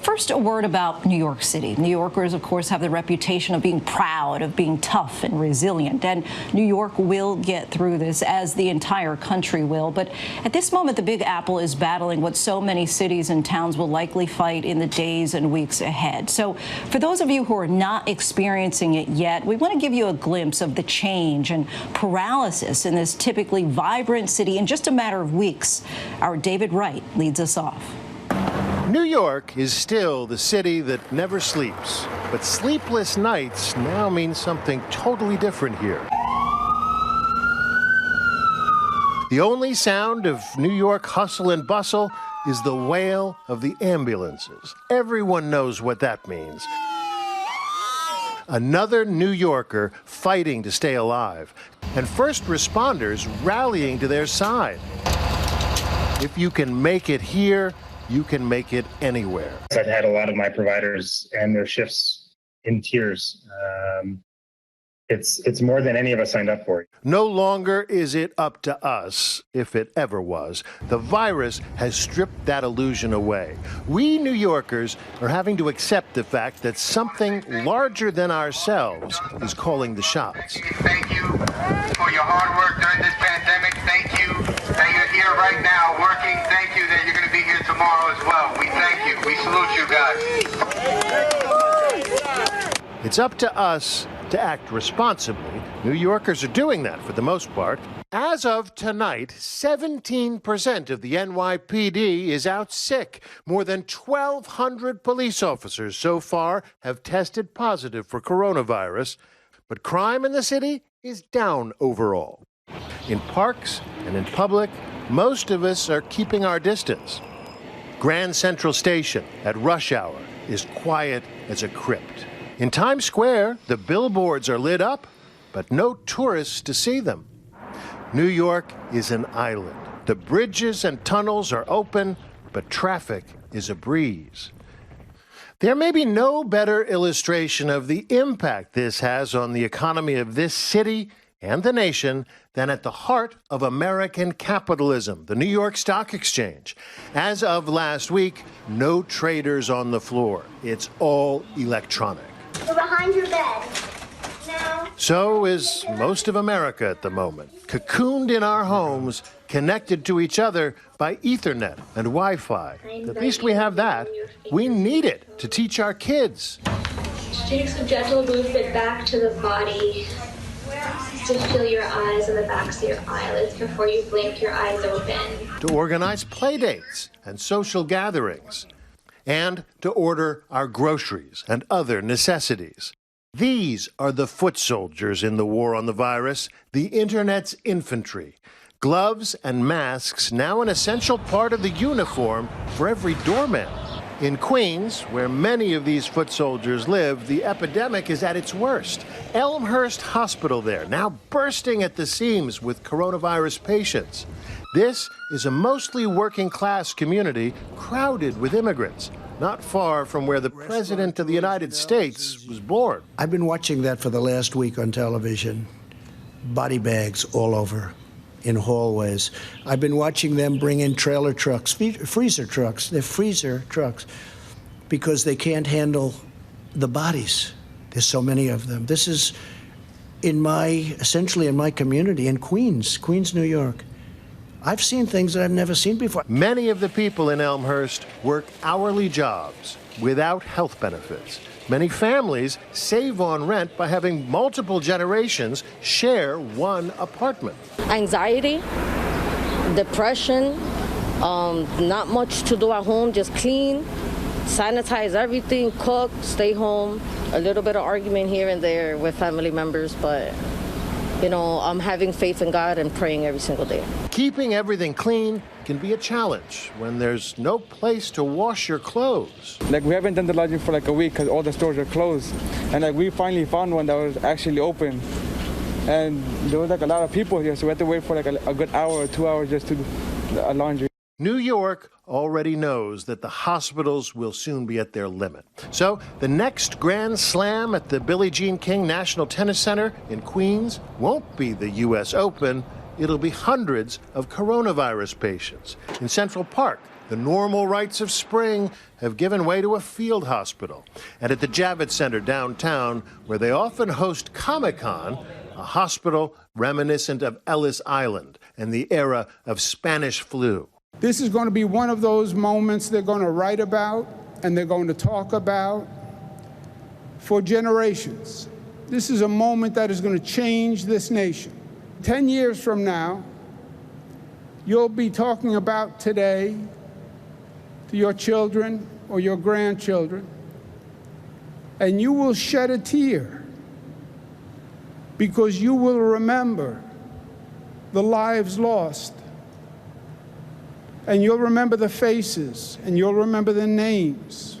First, a word about New York City. New Yorkers, of course, have the reputation of being proud, of being tough and resilient. And New York will get through this, as the entire country will. But at this moment, the Big Apple is battling what so many cities and towns will likely fight in the days and weeks ahead. So for those of you who are not experiencing it yet, we want to give you a glimpse of the change and paralysis in this typically vibrant city in just a matter of weeks. Our David Wright leads us off. New York is still the city that never sleeps, but sleepless nights now mean something totally different here. The only sound of New York hustle and bustle is the wail of the ambulances. Everyone knows what that means. Another New Yorker fighting to stay alive, and first responders rallying to their side. If you can make it here, you can make it anywhere. I've had a lot of my providers and their shifts in tears. It's more than any of us signed up for. No longer is it up to us, if it ever was. The virus has stripped that illusion away. We New Yorkers are having to accept the fact that something larger than ourselves is calling the shots. Thank you for your hard work during this pandemic. Thank you that you're here right now working. Thank you that you're going to be here tomorrow as well. We thank you. We salute you guys. It's up to us to act responsibly. New Yorkers are doing that for the most part. As of tonight, 17% of the NYPD is out sick. More than 1,200 police officers so far have tested positive for coronavirus. But crime in the city is down overall. In parks and in public, most of us are keeping our distance. Grand Central Station at rush hour is quiet as a crypt. In Times Square, the billboards are lit up, but no tourists to see them. New York is an island. The bridges and tunnels are open, but traffic is a breeze. There may be no better illustration of the impact this has on the economy of this city and the nation than at the heart of American capitalism, the New York Stock Exchange. As of last week, no traders on the floor. It's all electronic. We're behind your bed. Now. So is most of America at the moment, cocooned in our homes, connected to each other by Ethernet and Wi-Fi. At least we have that. We need it to teach our kids. Take some gentle movement back to the body. To feel your eyes and the backs of your eyelids before you blink your eyes open. To organize play dates and social gatherings. And to order our groceries and other necessities. These are the foot soldiers in the war on the virus, the Internet's infantry. Gloves and masks now an essential part of the uniform for every doorman. In Queens, where many of these foot soldiers live, the epidemic is at its worst. Elmhurst Hospital there, now bursting at the seams with coronavirus patients. This is a mostly working-class community crowded with immigrants, not far from where the President of the United States was born. I've been watching that for the last week on television. Body bags all over, in hallways. I've been watching them bring in trailer trucks, freezer trucks. They're freezer trucks because they can't handle the bodies. There's so many of them. This is essentially in my community in Queens, New York. I've seen things that I've never seen before. Many of the people in Elmhurst work hourly jobs without health benefits. Many families save on rent by having multiple generations share one apartment. Anxiety, depression, not much to do at home, just clean, sanitize everything, cook, stay home, a little bit of argument here and there with family members, but you know, I'm having faith in God and praying every single day. Keeping everything clean can be a challenge when there's no place to wash your clothes. Like, we haven't done the laundry for like a week because all the stores are closed. And like, we finally found one that was actually open. And there was like a lot of people here, so we had to wait for like a good hour or 2 hours just to do laundry. New York already knows that the hospitals will soon be at their limit. So the next Grand Slam at the Billie Jean King National Tennis Center in Queens won't be the U.S. Open. It'll be hundreds of coronavirus patients. In Central Park, The normal rites of spring have given way to a field hospital. And at the Javits Center downtown, where they often host Comic-Con, a hospital reminiscent of Ellis Island and the era of Spanish flu. This is going to be one of those moments they're going to write about and they're going to talk about for generations. This is a moment that is going to change this nation. 10 years from now, you'll be talking about today to your children or your grandchildren, and you will shed a tear because you will remember the lives lost, and you'll remember the faces, and you'll remember the names.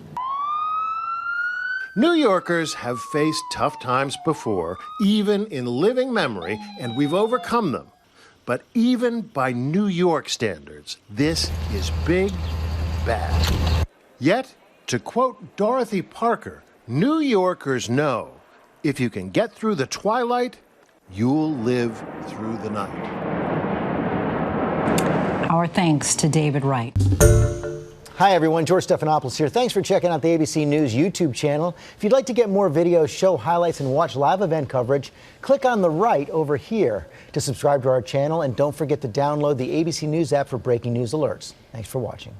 New Yorkers have faced tough times before, even in living memory, and we've overcome them. But even by New York standards, this is big, bad. Yet, to quote Dorothy Parker, New Yorkers know if you can get through the twilight, you'll live through the night. Our thanks to David Wright. Hi, everyone. George Stephanopoulos here. Thanks for checking out the ABC News YouTube channel. If you'd like to get more videos, show highlights, and watch live event coverage, click on the right over here to subscribe to our channel. And don't forget to download the ABC News app for breaking news alerts. Thanks for watching.